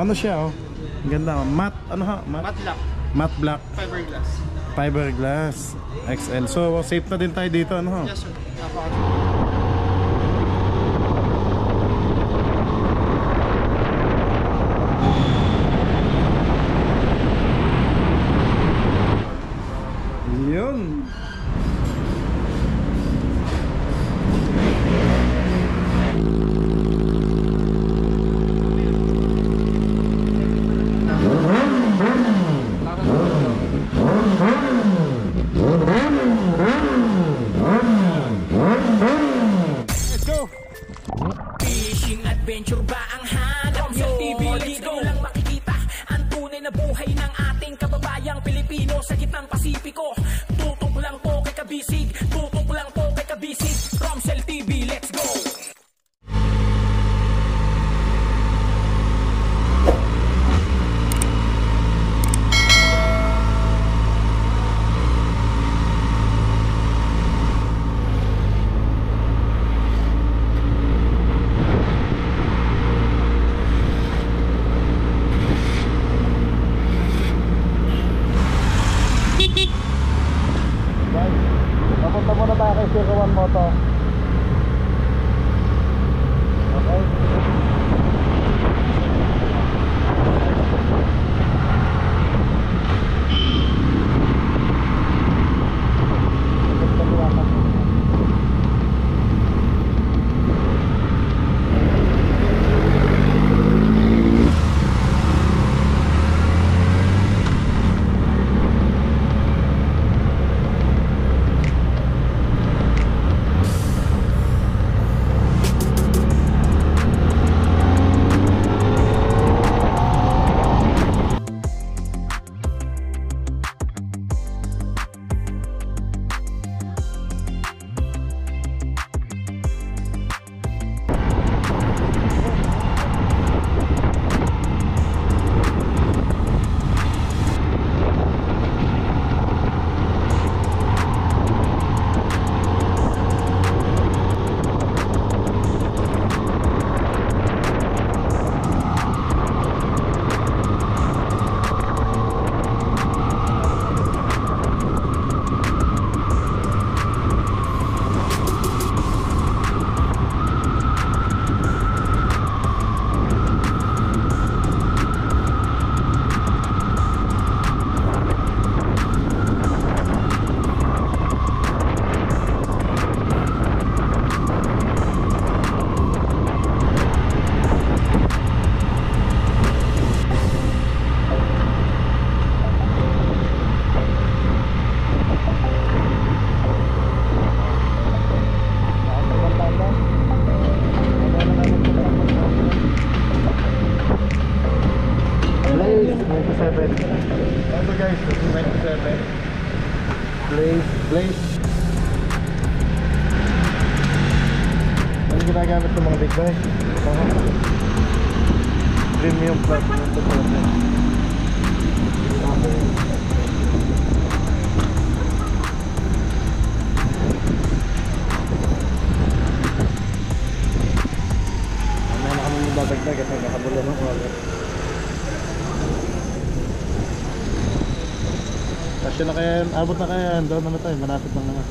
Ano siya oh? Ang ganda oh. Matte, ano ha? Matte black. Matte black. Fiberglass. Fiberglass XL. So safe na din tayo dito, ano ha? Yes sir. Yun. Let's go. Fishing adventure ba ang hanap nyo? TV, let's go lang makikita ang tunay na buhay ng ating kababayang Pilipino sa gitnang Pasipiko. Tutok lang po kay Kabisig, tutok lang po kay Kabisig. Romsel TV, let's go! Papunta muna tayo kay Sierra One Moto. Okay. Ito guys, 27. Blaze. Ano ginagamit ng mga big boy? Premium plus. Ano na kami babagdag at nagkakabulan ng wallet. Kasi na kaya, abot na kaya, doon naman tayo, malapit lang naman.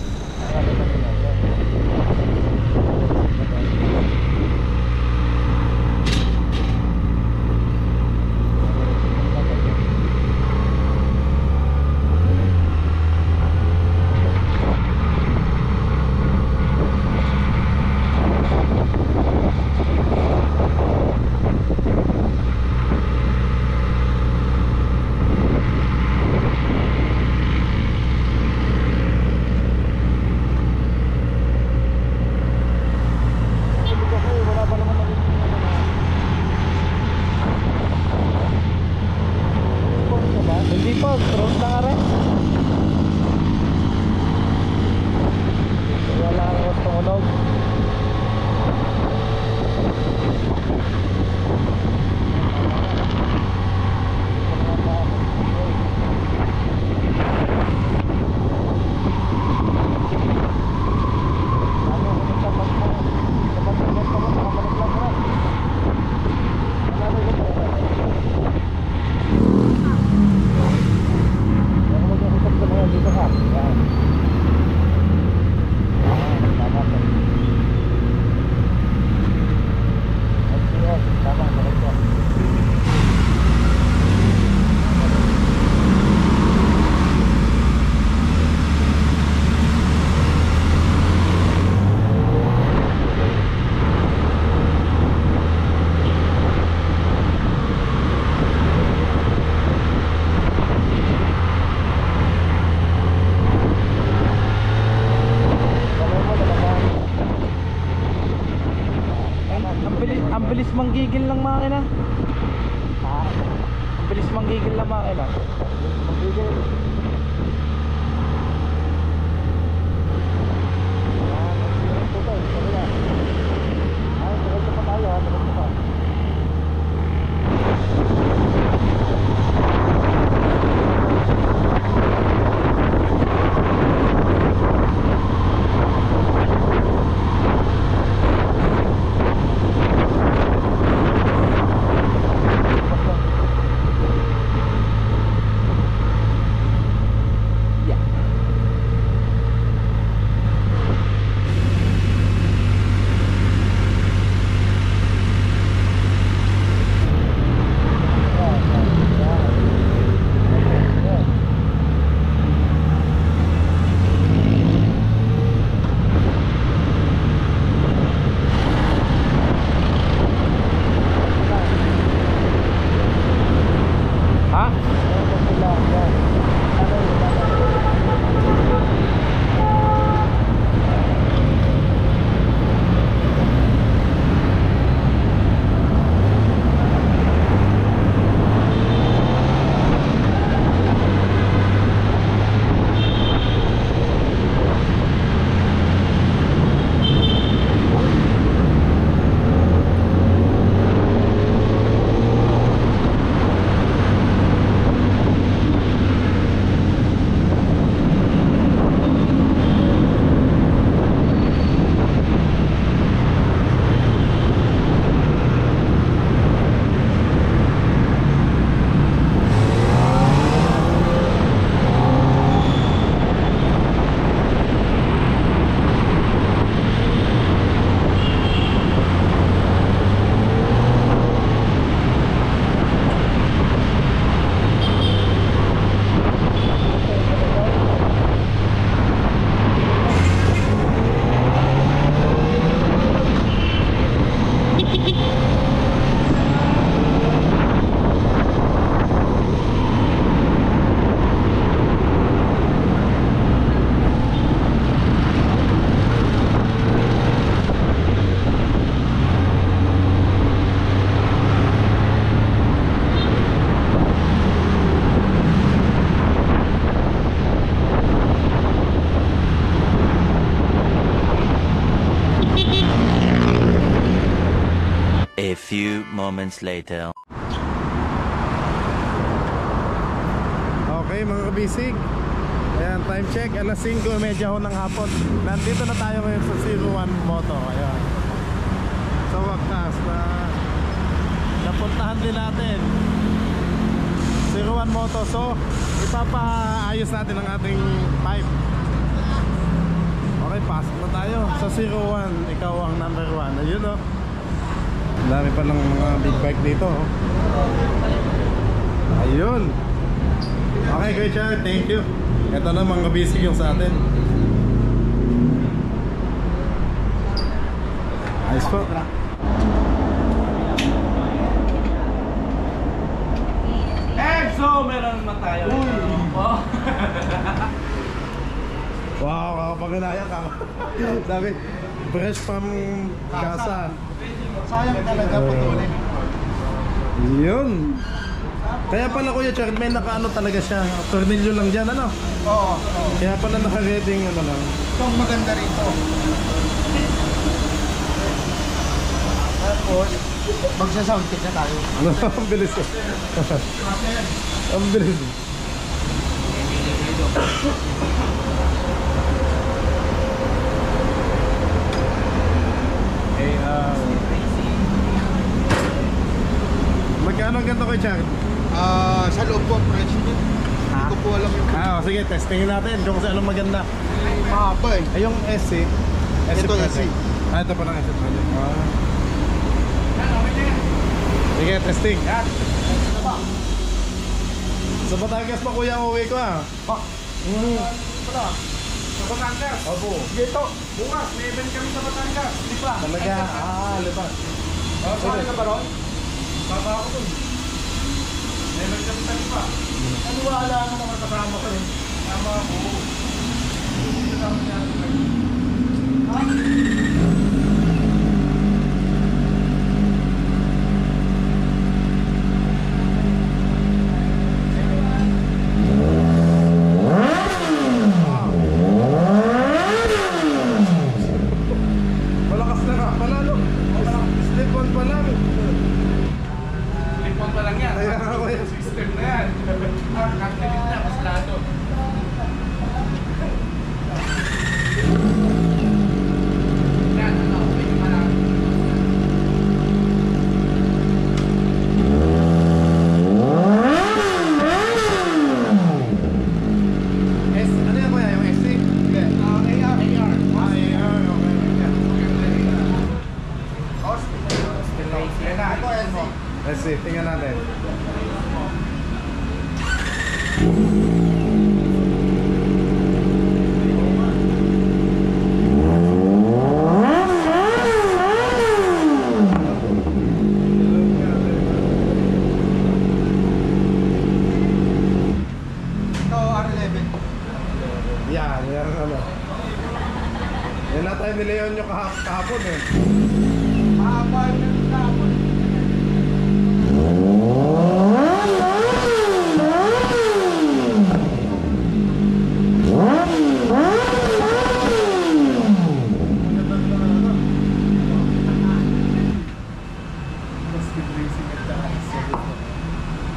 manggigil ng makina. Ang bilis manggigil ng makina. Manggigil. A few moments later. Okay mga kabisig, ayan, time check, alas 5:30 ho ng hapon. Nandito na tayo ngayon sa 01 Moto. Ayan, sa wakas na napuntahan din natin 01 Moto. So ipapaayos natin ang ating pipe. Okay, pasok na tayo sa 01. Ikaw ang number 1. Ayun o, dami pa ng mga big bike dito oh. Ayun. Okay, Kuya Char, thank you. Ito na mga busy yung sa atin. Ayos po. So, meron naman tayo. Oh. Wow, kakapaganayan ka. Sabi, fresh from casa. Sayang talaga putulin. Yun. Kaya pala Kuya Char, may nakaano talaga siya. Tornilyo lang dyan, ano? Oo. Kaya pala naka-reading ano lang. Ito ang maganda rito. Tapos, magsa-sound check na tayo. Ano? Ang bilis eh. Ang bilis. Okay, magkano ang ganito Kuya Char? Sa loob po, price nyo. Hindi ko po alam yung Sige, testingin natin kung saan anong maganda. mahaba eh. Ay, yung SC. Ito Project. SC. Ito pa lang SC Project. Sige, testing. Sa Batangas pa Kuya ang uwi ko Pala. Sa Batangas. Opo. Dito. Bukas, may event kami sa Batangas. Di ba? Talaga? Lipat. Saan ka ba ron? Baba ako dun. May event kami sa Lipa. Naniwala ka naman kasama ko rin. Tama ako. Kasama niya. yan. Kaya ako yan. System na yan. Kaklimit na, mas lado. Yan, ano, medyo marami. Ano yan kuya? Yung SC? AR. Okay. Yan na, ito yan mo. Let's see, tingnan natin. Ito, R11. Yan ano. Yan na tayo ni Leon yung kahapon eh. Mahaba yung tapon.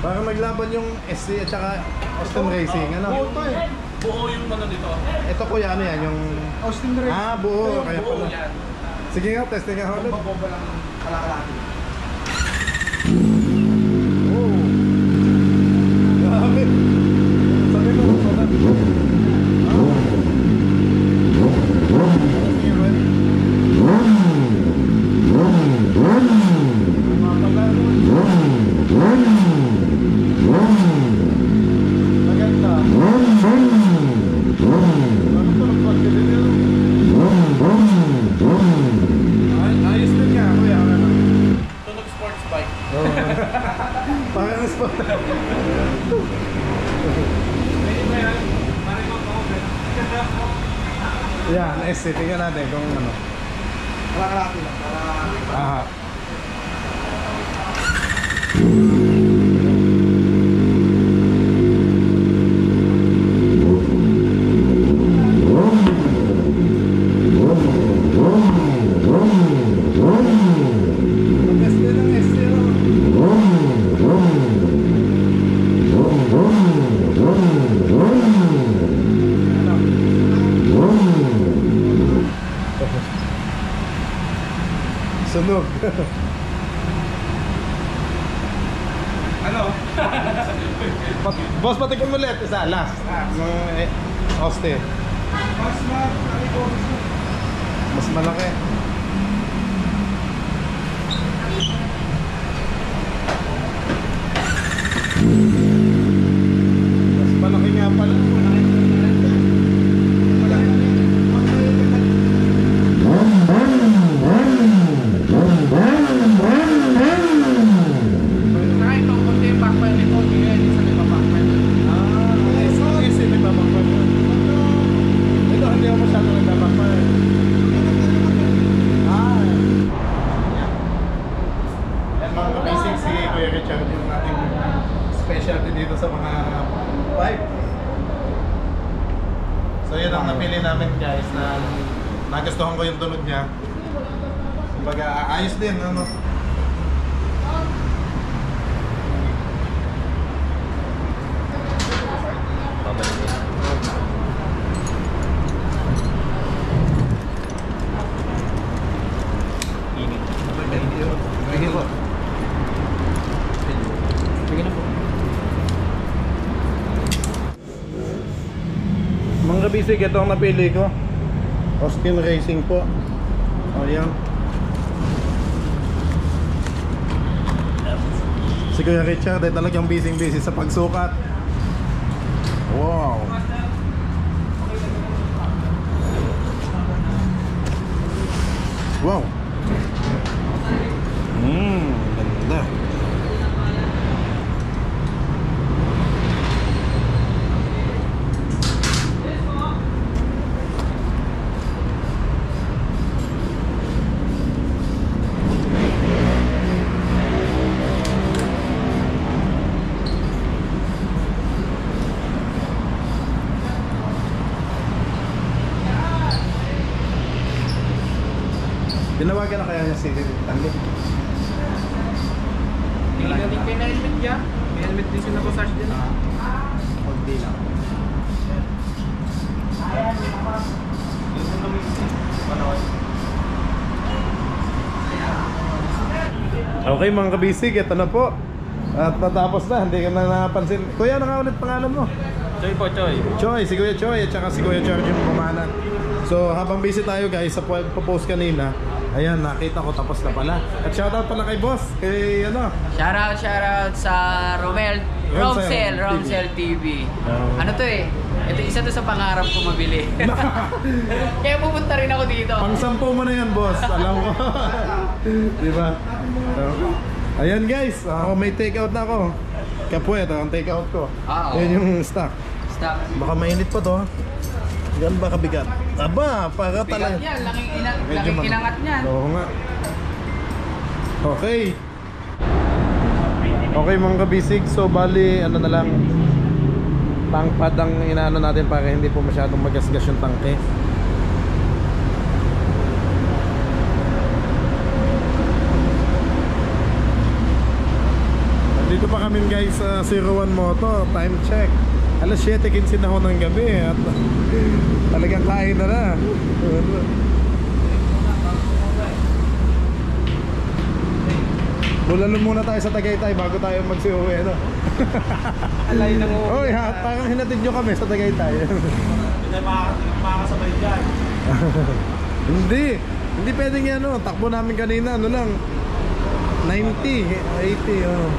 Parang naglaban yung SC at saka Austin Racing, ano? Buo to eh. Buo yung ano dito. Ito kuya, ano yan? Yung... Austin Racing. Ah, buo. Kaya Buo pala. yan. Sige nga, testing nga ulit. Bomba lang kalakalaki. Oh. Grabe. Sabi mo, wala. Maganda. Ayos din nga, kuya. Tunog sports bike. Oh. Parang spot. Yan, SC. Tingnan natin kung ano. Kalakalaki lang. Aha. Mag-SC ng SC, ano? Sunog. Ano? Boss, patikin mo ulit. Isa, last. Austin. Mas malaki ko. Mas malaki. Mas malaki nga pala. Saka ito, konti yung backfire nito. Hindi yan, isa may backfire. SC nagbabakpan. Ito, hindi ako masyado nagbabakpan. Yan mga kabisig, si Kuya Richard yung ating specialty dito sa mga pipe. So yun ang napili namin guys na nagustuhan ko yung tunog niya. Kumbaga ayos din ano. Sige po. Sige na po. Mga kabisig, ito ang napili ko. Austin Racing po. O yan. Si Kuya Richard ay talagang busy sa pagsukat. Wow. Wow. Ganda. Tinawagan na kaya niya si Tanli? Hindi na din kayo na-helmet Kuya. May helmet din sila Boss Ash din. Konti lang. Okay mga kabisig, ito na po. At natapos na, hindi ka na napansin. Kuya, ano nga ulit pangalan mo? Choy po, Choy. Choy, si Kuya Choy at saka si Kuya George yung pumanan. So habang busy tayo guys sa post kanina, ayan, nakita ko tapos na pala. At shoutout pala kay boss, kay ano. Shoutout sa Romsel TV. Oh. Ano to eh? Ito isa to sa pangarap ko mabili. Kaya pupunta rin ako dito. Pang-sampo mo na yan boss, alam ko. Diba? Ayan guys, may take out na ako. Kapuet, ang take out ko. Oo. Yan yung stock. Stop. Baka mainit pa to. Gan ba kabigat? Aba, para talaga. Bigat yan, laking Medyo inangat niyan. Oo nga. Okay. Okay mga kabisig, so bali ano na lang, tank pad ang inaano natin para hindi po masyadong magasgas yung tangke. Dito pa kami guys sa 01 Moto, time check. Alas 7:15 na ako ng gabi at talagang kain na. Bulalo muna tayo sa Tagaytay bago tayo magsiuwi, no? Alay na mo. Oy, parang hinatid nyo kami sa Tagaytay. Hindi makakasabay dyan. Hindi pwedeng yan, no? Takbo namin kanina, ano lang 90, 80, oh.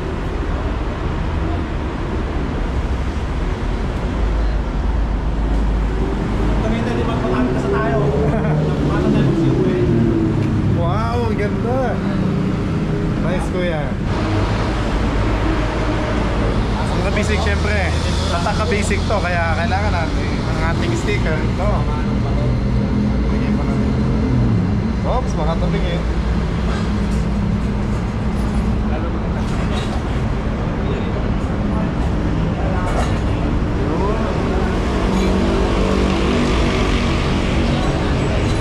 Tagaytay, di ba makakasabay na sa tayo? Paano tayo magsiuwi? Wow, ang ganda. Nice kuya. Ang kabisig syempre, tataka-basic to kaya kailangan natin ang ating sticker ito. Bigay pa natin. Oops, makatabing eh.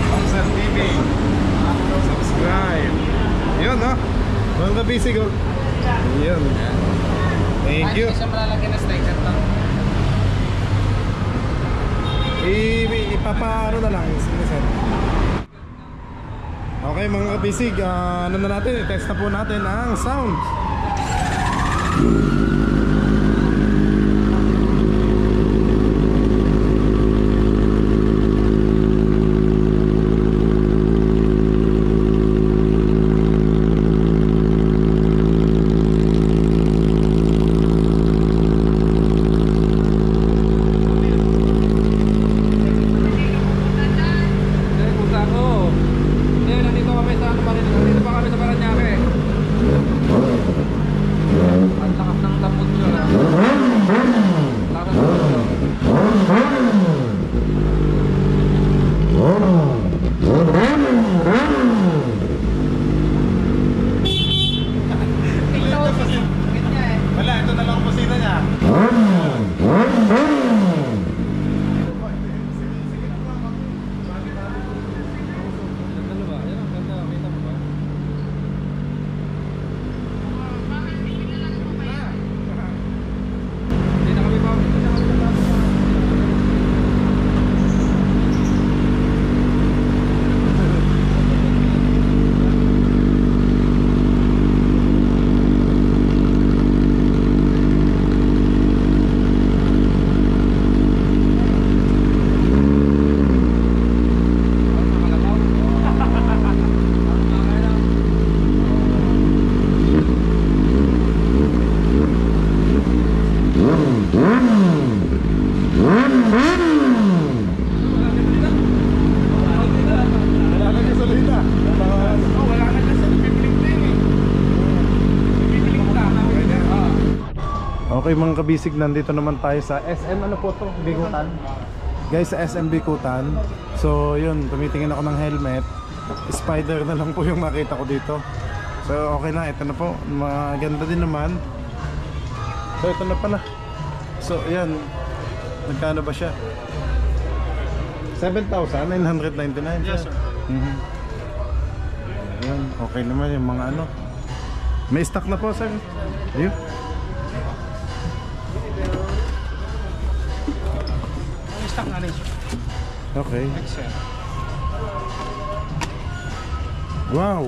Romsel TV. Subscribe. Yun, no? Mga kabisig, oh. Yun. Thank you. Ay, isa malalagyan na sticker to. Ipapaano na lang. Okay mga kabisig, ano na natin, test na po natin ang sound. Wala, ito na lang ang kusina niya. Okay mga kabisig, nandito naman tayo sa SM, ano po to? Bikutan. Guys, sa SM Bikutan. So yun, tumitingin ako ng helmet. Spider na lang po yung makita ko dito. So okay na, ito na po. Maganda din naman. So ito na pala. So yan, nagkano ba siya? 7,999. Yes, sir. Yan, okay naman yung mga ano. May stock na po, sir. Ayun. Okay. XL. Wow!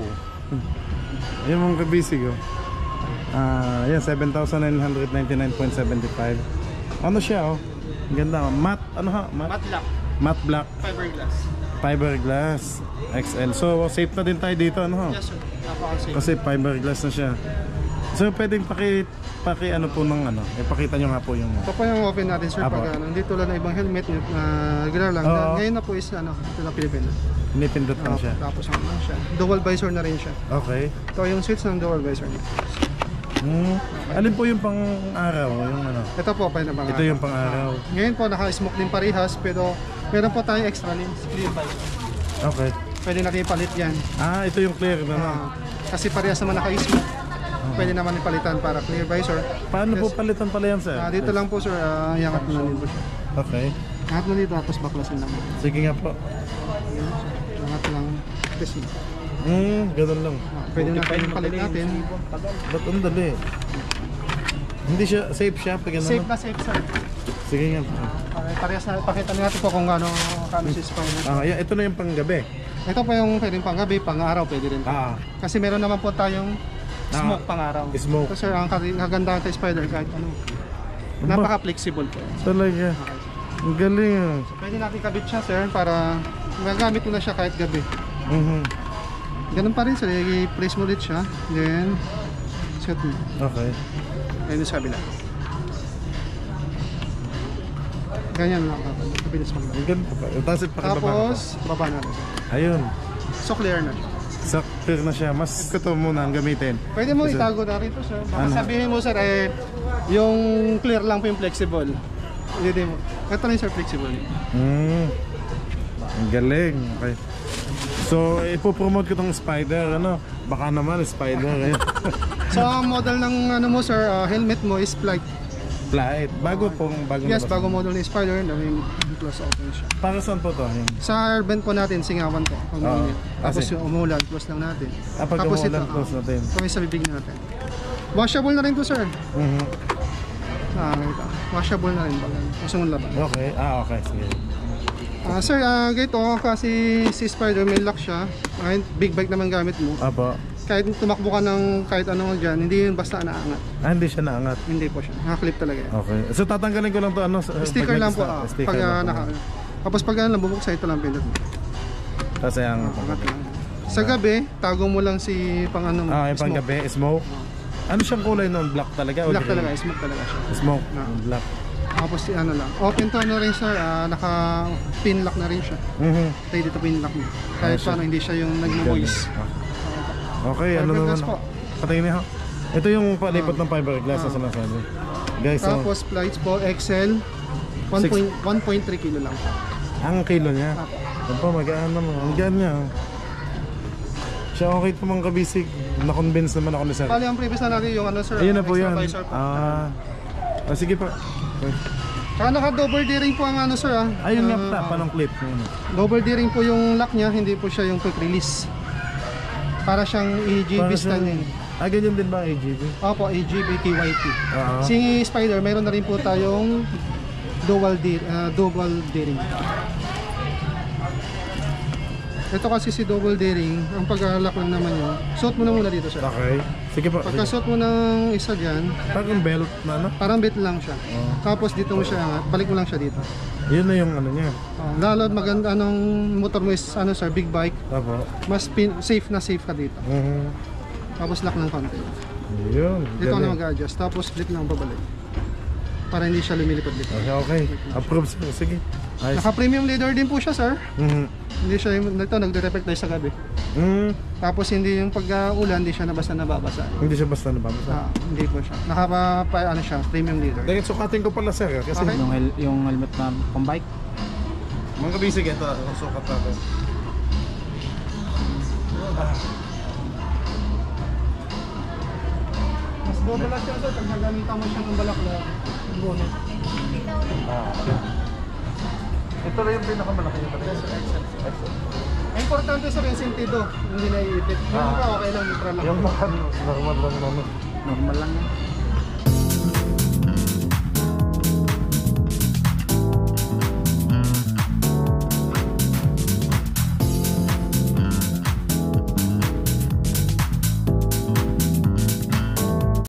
Yung mga kabisig oh. Yan, 7,999.75. Ano siya oh? Ang ganda oh. Matte, ano ha? Matte lock. Matte black. Fiberglass. Fiberglass XL. So safe na din tayo dito ano ho? Yes sir. Napaka-safe. Kasi fiberglass na siya. So pwedeng paki ano po ng ano, ipakita nyo nga po yung Ito po yung open natin sir. Apo. Pag hindi tulad ng ibang helmet regular lang. Oo. Ngayon na po is ito na Pilipino. pinipindot lang siya. Tapos ano lang siya. Dual visor na rin siya. Okay. Ito yung switch ng dual visor niya. Alin po yung pang-araw? Yung ano? Ito po pa yung Ito yung pang-araw. Ngayon po naka-smoke din parehas pero meron po tayong extra lens, clear visor. Okay. Pwede natin ipalit yan. Ito yung clear na no? Kasi parehas naman naka-smoke. Pwede naman ipalitan para clear visor. Paano po Yes. palitan pala yan sir? Dito lang po sir, iangat mo na dito siya. Okay. Iangat mo dito tapos baklasin lang. Sige nga po. Iangat lang. Kasi Ganun lang. pwede natin ipalit natin. Ba't ang dali? Hindi siya, safe siya pag ano? Safe na safe sir. Sige nga po. Parehas na, pakita natin po kung kano si spider. Yeah, ito na yung panggabi. Ito po yung pwedeng pang-gabi, pang-araw pwede rin. Kasi meron naman po tayong smoke pang-araw. Smoke. So sir, ang kagandahan sa spider kahit ano. Napaka-flexible po. Talaga. Ang galing ah. So, pwede natin kabit siya sir para magamit mo na siya kahit gabi. Ganun pa rin sir, i-place mo ulit siya. Then, set mo. Okay. Ayun sa kabila. Ganyan lang. Mabilis mo lang. Ang ganda pa. Tapos ipakababa Tapos, baba natin. Ayun. So clear na siya. So, clear na siya. Mas ito muna ang gamitin. Pwede mo Kasi- itago na rito sir. Baka Ano? sabihin mo sir, yung clear lang po yung flexible. Hindi mo. Ito lang sir, flexible. Ang galing. Okay. So, ipopromote ko tong spider. Ano? Baka naman, spider. Ayun. So ang model ng ano mo sir, helmet mo is flight. Flight. Bago pong bago Yes, labas. bago model ni Spider, may close open siya. Para saan po to? Yung... Sa airbend po natin, singawan po. Pag mainit. Tapos Kasi- yung umulan, close lang natin. Pag Tapos umulan, close natin. Ito may sa bibig natin. Washable na rin to sir. Ito. Washable na rin. Gusto mong laban. Okay. Okay. Sige. Sir, ganito kasi si Spider may lock siya. Big bike naman gamit mo. Apo. Kahit tumakbo ka ng kahit anong dyan, hindi yun basta naangat. Hindi siya naangat. Hindi po siya. Naka-clip talaga yan. Okay. So, tatanggalin ko lang to ano? Sticker pag lang po. nag-start. Sticker Pag lang po. naka. Tapos pag nabubuksan, ito lang pindot mo. Kasi ang... Angat lang. Sa gabi, tago mo lang si pang ano mo. yung panggabi, smoke. Ano siyang kulay nun? Black talaga? o Black green? talaga, smoke talaga siya. Smoke. Na. Black. Tapos si ano lang. Open to ano rin sir, naka pin lock na rin siya. Tayo dito pin lock mo. Kahit siya. paano hindi siya yung nagmo-moist. Okay, ano Fiberglass naman? po. Patingin niyo. Ito yung palipot ng fiberglass na sinasabi. Guys, so, Tapos flights po, XL. 1.3 kilo lang. ang kilo niya. Apo. Ito, magaan naman. Ang gaan niya. Siya okay po mga kabisig. Na-convince naman ako ni sir. Bali ang previous na natin yung ano sir. Ayun na po extra yan. visor po. Sige pa. Okay. Saka naka-double D-ring po ang ano sir Ayun nga pa, panong clip. Ayun. Double D-ring po yung lock niya, hindi po siya yung quick release. Para siyang EGB Para stand siyang- yun. ganyan din ba ang AGB? Opo, EGB KYT. Oo. Si Spider, mayroon na rin po tayong dual D-ring. Ito kasi si double D-ring, ang pag-alak lang naman yun. Suot mo na muna dito sir. Okay. Sige pa. Pagka Sige. suot mo ng isa dyan, Parang belt na ano? parang bit lang siya. Tapos dito mo siya angat, balik mo lang siya dito. Yun na yung ano niya. Lalo maganda anong motor mo is ano sir, big bike, Apo. mas safe na safe ka dito. Tapos lock ng konti. Yun. Dito ka na galing. mag-adjust, tapos flip lang pabalik. Para hindi siya lumilipad-lipad. Okay. Approve sir. Sige. Ayos. Naka-premium leader din po siya sir. Mhm. Hindi siya yung nagde-reflect tayo sa gabi. Tapos hindi yung pag-ulan, hindi siya na basta nababasa. Hindi siya basta nababasa. Hindi po siya. Ano siya, premium leader. Dahil sukatin ko pala sir. Kasi Okay. Yung helmet na pang bike. mga kabisig ito. Ang sukat natin. Mas bobolas siya sir, pag nagamitan mo siya ng balak na bonus. Ito na yung pinakamalaki yung pala. Ang importante sa yung sentido, hindi naiipit. Yung pa okay lang, neutral lang. Yung mga normal lang naman. Normal lang yan.